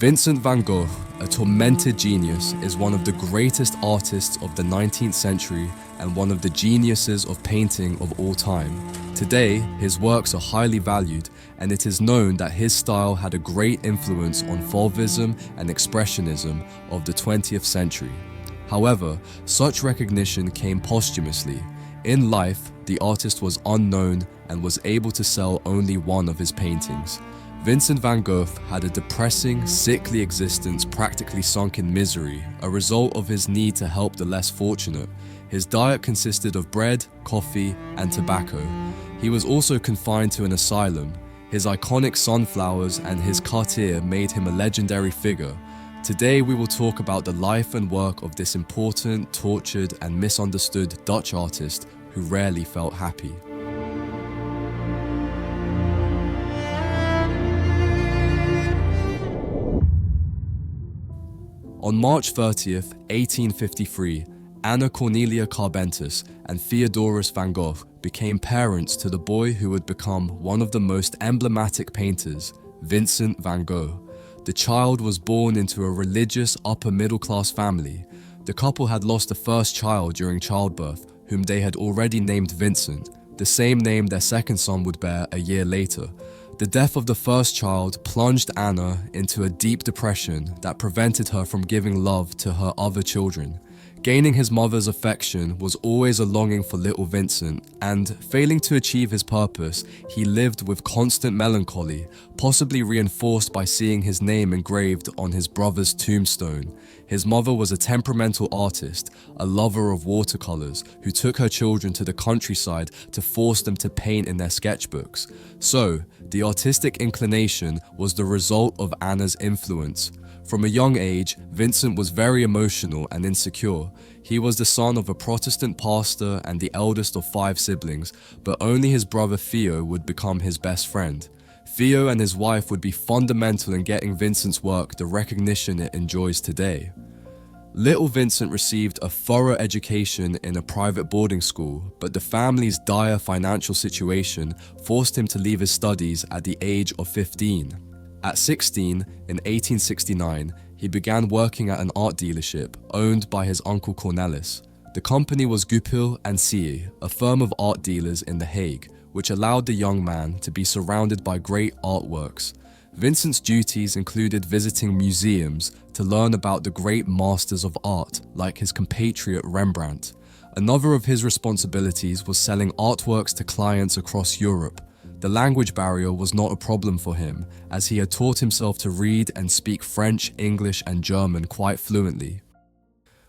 Vincent van Gogh, a tormented genius, is one of the greatest artists of the 19th century and one of the geniuses of painting of all time. Today, his works are highly valued, and it is known that his style had a great influence on Fauvism and Expressionism of the 20th century. However, such recognition came posthumously. In life, the artist was unknown and was able to sell only one of his paintings. Vincent van Gogh had a depressing, sickly existence practically sunk in misery, a result of his need to help the less fortunate. His diet consisted of bread, coffee, and tobacco. He was also confined to an asylum. His iconic sunflowers and his Cartier made him a legendary figure. Today we will talk about the life and work of this important, tortured, and misunderstood Dutch artist who rarely felt happy. On March 30th, 1853, Anna Cornelia Carbentus and Theodorus van Gogh became parents to the boy who would become one of the most emblematic painters, Vincent van Gogh. The child was born into a religious upper-middle-class family. The couple had lost a first child during childbirth, whom they had already named Vincent, the same name their second son would bear a year later. The death of the first child plunged Anna into a deep depression that prevented her from giving love to her other children. Gaining his mother's affection was always a longing for little Vincent, and failing to achieve his purpose, he lived with constant melancholy, possibly reinforced by seeing his name engraved on his brother's tombstone. His mother was a temperamental artist, a lover of watercolors, who took her children to the countryside to force them to paint in their sketchbooks. So, the artistic inclination was the result of Anna's influence. From a young age, Vincent was very emotional and insecure. He was the son of a Protestant pastor and the eldest of 5 siblings, but only his brother Theo would become his best friend. Theo and his wife would be fundamental in getting Vincent's work the recognition it enjoys today. Little Vincent received a thorough education in a private boarding school, but the family's dire financial situation forced him to leave his studies at the age of 15. At 16, in 1869, he began working at an art dealership owned by his uncle Cornelis. The company was Goupil and Cie, a firm of art dealers in The Hague, which allowed the young man to be surrounded by great artworks. Vincent's duties included visiting museums to learn about the great masters of art, like his compatriot Rembrandt. Another of his responsibilities was selling artworks to clients across Europe. The language barrier was not a problem for him, as he had taught himself to read and speak French, English, and German quite fluently.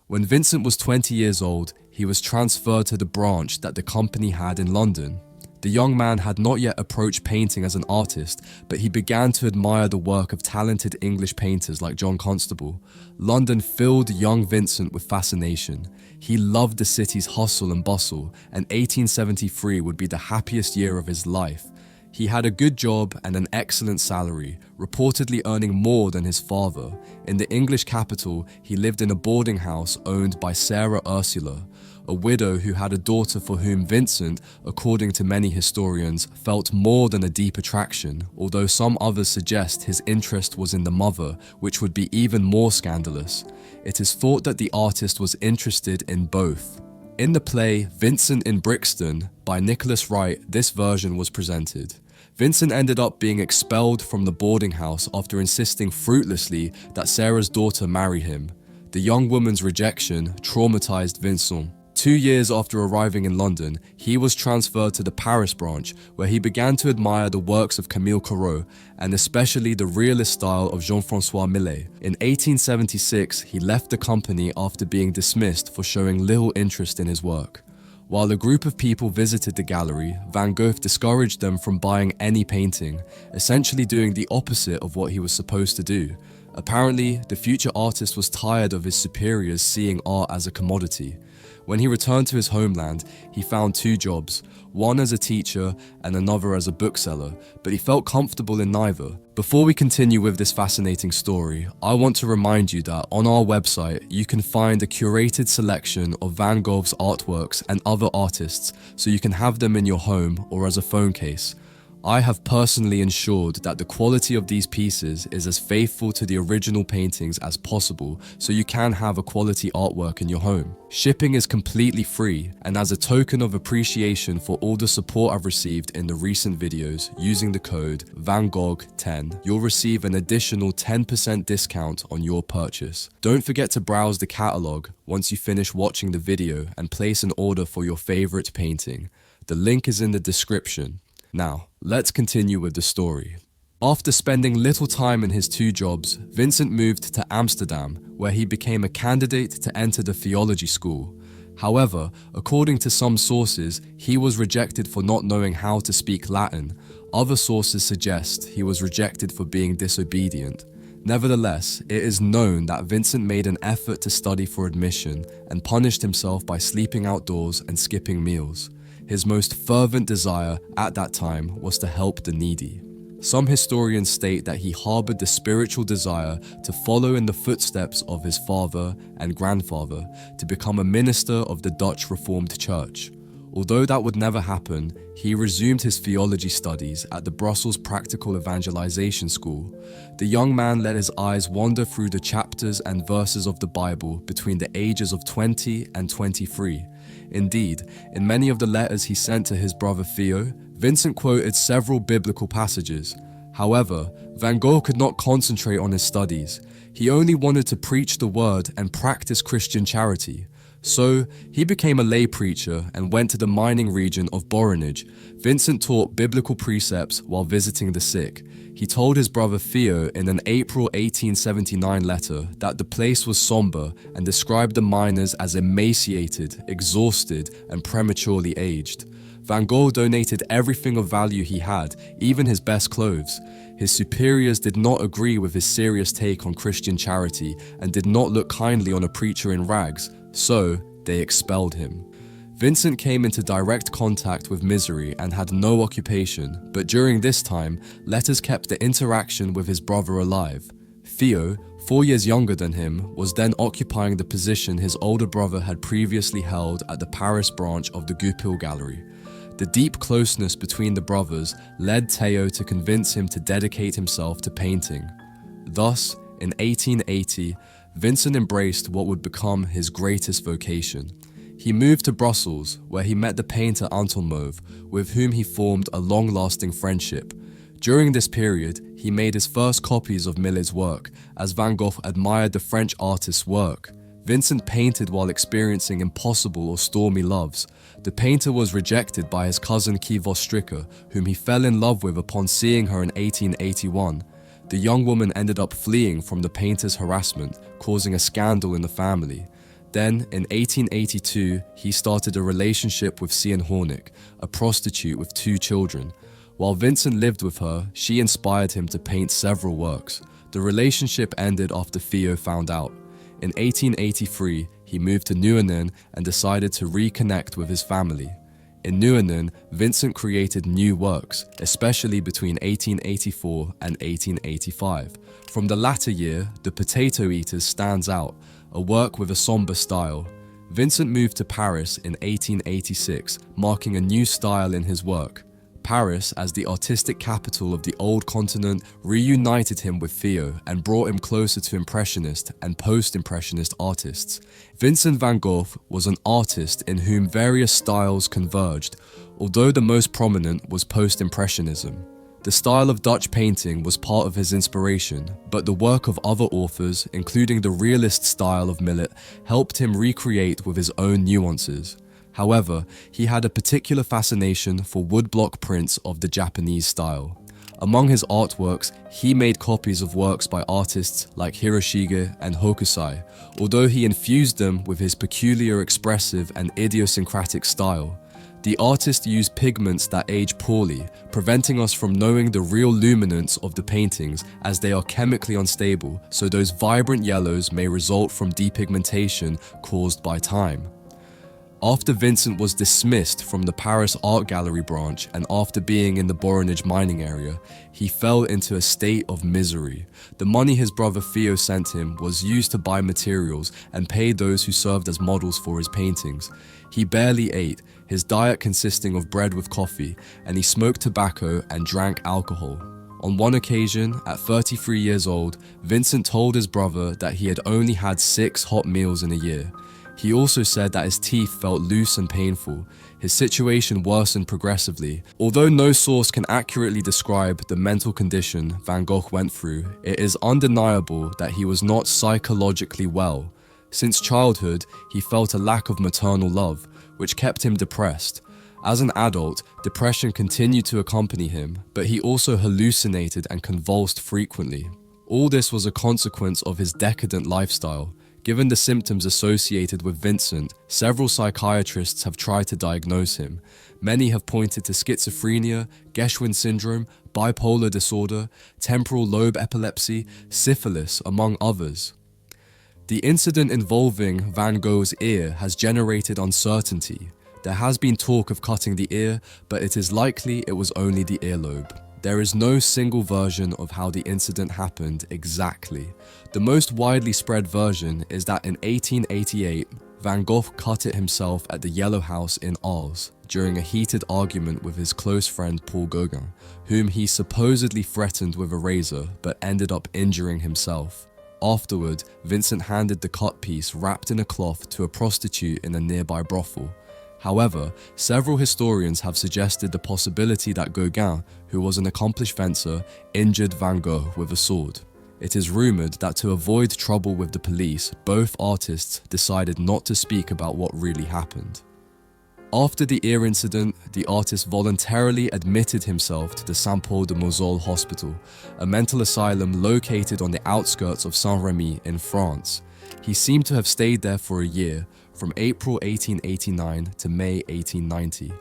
When Vincent was 20 years old, he was transferred to the branch that the company had in London. The young man had not yet approached painting as an artist, but he began to admire the work of talented English painters like John Constable. London filled young Vincent with fascination. He loved the city's hustle and bustle, and 1873 would be the happiest year of his life. He had a good job and an excellent salary, reportedly earning more than his father. In the English capital, he lived in a boarding house owned by Sarah Ursula, a widow who had a daughter for whom Vincent, according to many historians, felt more than a deep attraction, although some others suggest his interest was in the mother, which would be even more scandalous. It is thought that the artist was interested in both. In the play Vincent in Brixton by Nicholas Wright, this version was presented. Vincent ended up being expelled from the boarding house after insisting fruitlessly that Sarah's daughter marry him. The young woman's rejection traumatized Vincent. 2 years after arriving in London, he was transferred to the Paris branch, where he began to admire the works of Camille Corot, and especially the realist style of Jean-François Millet. In 1876, he left the company after being dismissed for showing little interest in his work. While a group of people visited the gallery, Van Gogh discouraged them from buying any painting, essentially doing the opposite of what he was supposed to do. Apparently, the future artist was tired of his superiors seeing art as a commodity. When he returned to his homeland, he found 2 jobs, one as a teacher and another as a bookseller, but he felt comfortable in neither. Before we continue with this fascinating story, I want to remind you that on our website, you can find a curated selection of Van Gogh's artworks and other artists, so you can have them in your home or as a phone case. I have personally ensured that the quality of these pieces is as faithful to the original paintings as possible so you can have a quality artwork in your home. Shipping is completely free, and as a token of appreciation for all the support I've received in the recent videos using the code VANGOGH10, you'll receive an additional 10% discount on your purchase. Don't forget to browse the catalog once you finish watching the video and place an order for your favorite painting. The link is in the description. Now, let's continue with the story. After spending little time in his 2 jobs, Vincent moved to Amsterdam, where he became a candidate to enter the theology school. However, according to some sources, he was rejected for not knowing how to speak Latin. Other sources suggest he was rejected for being disobedient. Nevertheless, it is known that Vincent made an effort to study for admission and punished himself by sleeping outdoors and skipping meals. His most fervent desire at that time was to help the needy. Some historians state that he harbored the spiritual desire to follow in the footsteps of his father and grandfather to become a minister of the Dutch Reformed Church. Although that would never happen, he resumed his theology studies at the Brussels Practical Evangelization School. The young man let his eyes wander through the chapters and verses of the Bible between the ages of 20 and 23. Indeed, in many of the letters he sent to his brother Theo, Vincent quoted several biblical passages. However, Van Gogh could not concentrate on his studies. He only wanted to preach the word and practice Christian charity. So, he became a lay preacher and went to the mining region of Borinage. Vincent taught biblical precepts while visiting the sick. He told his brother Theo in an April 1879 letter that the place was somber and described the miners as emaciated, exhausted, and prematurely aged. Van Gogh donated everything of value he had, even his best clothes. His superiors did not agree with his serious take on Christian charity and did not look kindly on a preacher in rags, so they expelled him. Vincent came into direct contact with misery and had no occupation, but during this time, letters kept the interaction with his brother alive. Theo, 4 years younger than him, was then occupying the position his older brother had previously held at the Paris branch of the Goupil Gallery. The deep closeness between the brothers led Theo to convince him to dedicate himself to painting. Thus, in 1880, Vincent embraced what would become his greatest vocation. He moved to Brussels, where he met the painter Anton Mauve, with whom he formed a long-lasting friendship. During this period, he made his first copies of Millet's work, as Van Gogh admired the French artist's work. Vincent painted while experiencing impossible or stormy loves. The painter was rejected by his cousin Kivos Stricker, whom he fell in love with upon seeing her in 1881. The young woman ended up fleeing from the painter's harassment, causing a scandal in the family. Then, in 1882, he started a relationship with Sian Hornick, a prostitute with 2 children. While Vincent lived with her, she inspired him to paint several works. The relationship ended after Theo found out. In 1883, he moved to Nieuwenin and decided to reconnect with his family. In Nieuwenin, Vincent created new works, especially between 1884 and 1885. From the latter year, The Potato Eaters stands out, a work with a somber style. Vincent moved to Paris in 1886, marking a new style in his work. Paris, as the artistic capital of the old continent, reunited him with Theo and brought him closer to Impressionist and Post-Impressionist artists. Vincent van Gogh was an artist in whom various styles converged, although the most prominent was Post-Impressionism. The style of Dutch painting was part of his inspiration, but the work of other authors, including the realist style of Millet, helped him recreate with his own nuances. However, he had a particular fascination for woodblock prints of the Japanese style. Among his artworks, he made copies of works by artists like Hiroshige and Hokusai, although he infused them with his peculiar expressive and idiosyncratic style. The artist used pigments that age poorly, preventing us from knowing the real luminance of the paintings as they are chemically unstable, so those vibrant yellows may result from depigmentation caused by time. After Vincent was dismissed from the Paris Art Gallery branch and after being in the Borinage mining area, he fell into a state of misery. The money his brother Theo sent him was used to buy materials and pay those who served as models for his paintings. He barely ate, his diet consisting of bread with coffee, and he smoked tobacco and drank alcohol. On one occasion, at 33 years old, Vincent told his brother that he had only had 6 hot meals in a year. He also said that his teeth felt loose and painful. His situation worsened progressively. Although no source can accurately describe the mental condition Van Gogh went through, it is undeniable that he was not psychologically well. Since childhood, he felt a lack of maternal love, which kept him depressed. As an adult, depression continued to accompany him, but he also hallucinated and convulsed frequently. All this was a consequence of his decadent lifestyle. Given the symptoms associated with Vincent, several psychiatrists have tried to diagnose him. Many have pointed to schizophrenia, Geschwin syndrome, bipolar disorder, temporal lobe epilepsy, syphilis, among others. The incident involving Van Gogh's ear has generated uncertainty. There has been talk of cutting the ear, but it is likely it was only the earlobe. There is no single version of how the incident happened exactly. The most widely spread version is that in 1888, Van Gogh cut it himself at the Yellow House in Arles during a heated argument with his close friend Paul Gauguin, whom he supposedly threatened with a razor but ended up injuring himself. Afterward, Vincent handed the cut piece wrapped in a cloth to a prostitute in a nearby brothel. However, several historians have suggested the possibility that Gauguin, who was an accomplished fencer, injured Van Gogh with a sword. It is rumored that to avoid trouble with the police, both artists decided not to speak about what really happened. After the ear incident, the artist voluntarily admitted himself to the Saint-Paul-de-Moselle Hospital, a mental asylum located on the outskirts of Saint-Rémy in France. He seemed to have stayed there for a year, from April 1889 to May 1890.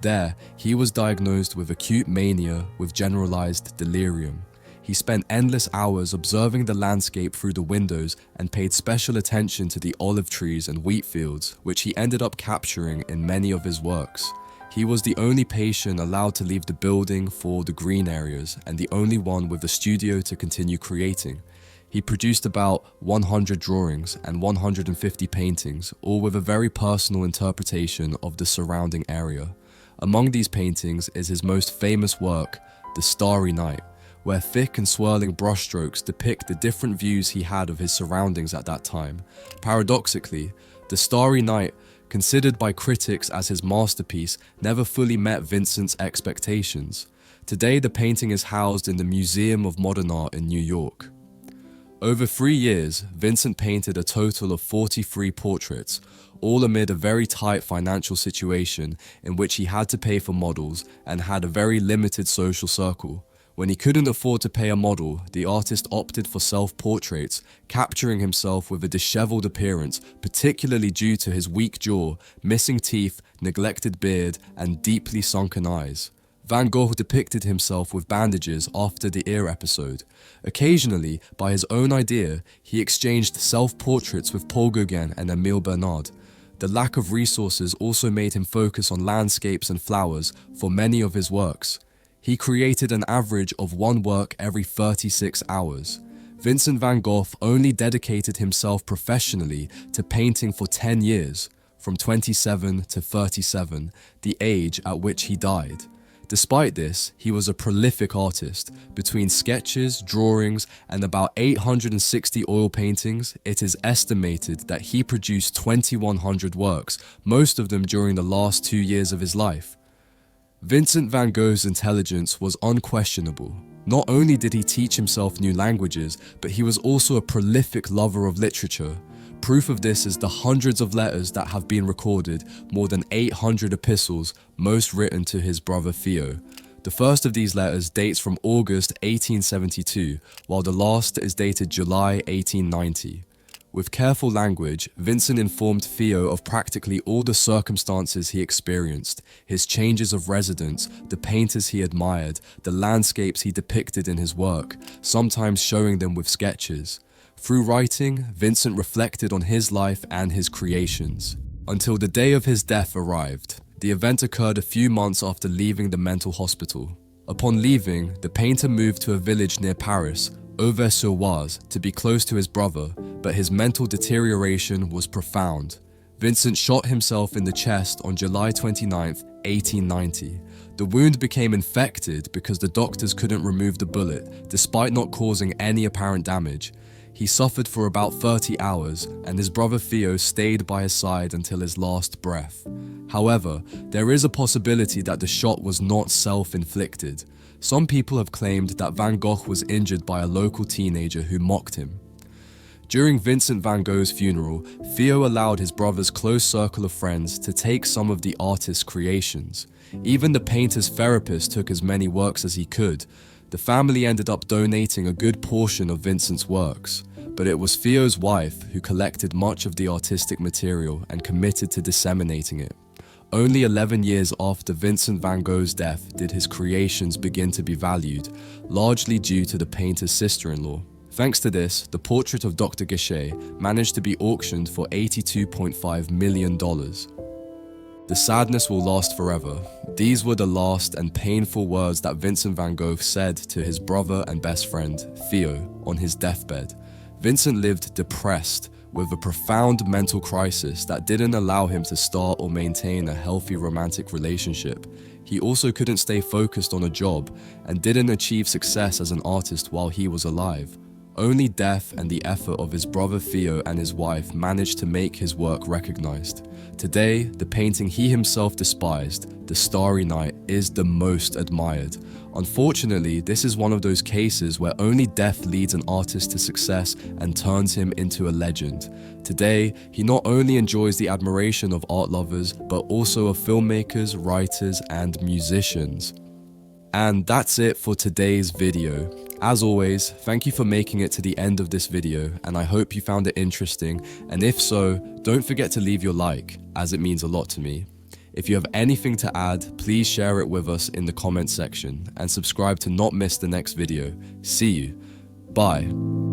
There, he was diagnosed with acute mania with generalized delirium. He spent endless hours observing the landscape through the windows and paid special attention to the olive trees and wheat fields, which he ended up capturing in many of his works. He was the only patient allowed to leave the building for the green areas and the only one with a studio to continue creating. He produced about 100 drawings and 150 paintings, all with a very personal interpretation of the surrounding area. Among these paintings is his most famous work, The Starry Night, where thick and swirling brushstrokes depict the different views he had of his surroundings at that time. Paradoxically, The Starry Night, considered by critics as his masterpiece, never fully met Vincent's expectations. Today, the painting is housed in the Museum of Modern Art in New York. Over 3 years, Vincent painted a total of 43 portraits, all amid a very tight financial situation in which he had to pay for models and had a very limited social circle. When he couldn't afford to pay a model, the artist opted for self-portraits, capturing himself with a disheveled appearance, particularly due to his weak jaw, missing teeth, neglected beard, and deeply sunken eyes. Van Gogh depicted himself with bandages after the ear episode. Occasionally, by his own idea, he exchanged self-portraits with Paul Gauguin and Émile Bernard. The lack of resources also made him focus on landscapes and flowers for many of his works. He created an average of one work every 36 hours. Vincent van Gogh only dedicated himself professionally to painting for 10 years, from 27 to 37, the age at which he died. Despite this, he was a prolific artist. Between sketches, drawings, and about 860 oil paintings, it is estimated that he produced 2,100 works, most of them during the last 2 years of his life. Vincent van Gogh's intelligence was unquestionable. Not only did he teach himself new languages, but he was also a prolific lover of literature. Proof of this is the hundreds of letters that have been recorded, more than 800 epistles, most written to his brother Theo. The first of these letters dates from August 1872, while the last is dated July 1890. With careful language, Vincent informed Theo of practically all the circumstances he experienced, his changes of residence, the painters he admired, the landscapes he depicted in his work, sometimes showing them with sketches. Through writing, Vincent reflected on his life and his creations. until the day of his death arrived. The event occurred a few months after leaving the mental hospital. Upon leaving, the painter moved to a village near Paris, Auvers-sur-Oise, to be close to his brother, but his mental deterioration was profound. Vincent shot himself in the chest on July 29, 1890. The wound became infected because the doctors couldn't remove the bullet, despite not causing any apparent damage. He suffered for about 30 hours, and his brother Theo stayed by his side until his last breath. However, there is a possibility that the shot was not self-inflicted. Some people have claimed that Van Gogh was injured by a local teenager who mocked him. During Vincent van Gogh's funeral, Theo allowed his brother's close circle of friends to take some of the artist's creations. Even the painter's therapist took as many works as he could. The family ended up donating a good portion of Vincent's works, but it was Theo's wife who collected much of the artistic material and committed to disseminating it. Only 11 years after Vincent van Gogh's death did his creations begin to be valued, largely due to the painter's sister-in-law. Thanks to this, the portrait of Dr. Guichet managed to be auctioned for $82.5 million. The sadness will last forever. These were the last and painful words that Vincent van Gogh said to his brother and best friend, Theo, on his deathbed. Vincent lived depressed, with a profound mental crisis that didn't allow him to start or maintain a healthy romantic relationship. He also couldn't stay focused on a job and didn't achieve success as an artist while he was alive. Only death and the effort of his brother Theo and his wife managed to make his work recognized. Today, the painting he himself despised, The Starry Night, is the most admired. Unfortunately, this is one of those cases where only death leads an artist to success and turns him into a legend. Today, he not only enjoys the admiration of art lovers, but also of filmmakers, writers, and musicians. And that's it for today's video. As always, thank you for making it to the end of this video, and I hope you found it interesting, and if so, don't forget to leave your like, as it means a lot to me. If you have anything to add, please share it with us in the comments section, and subscribe to not miss the next video. See you. Bye.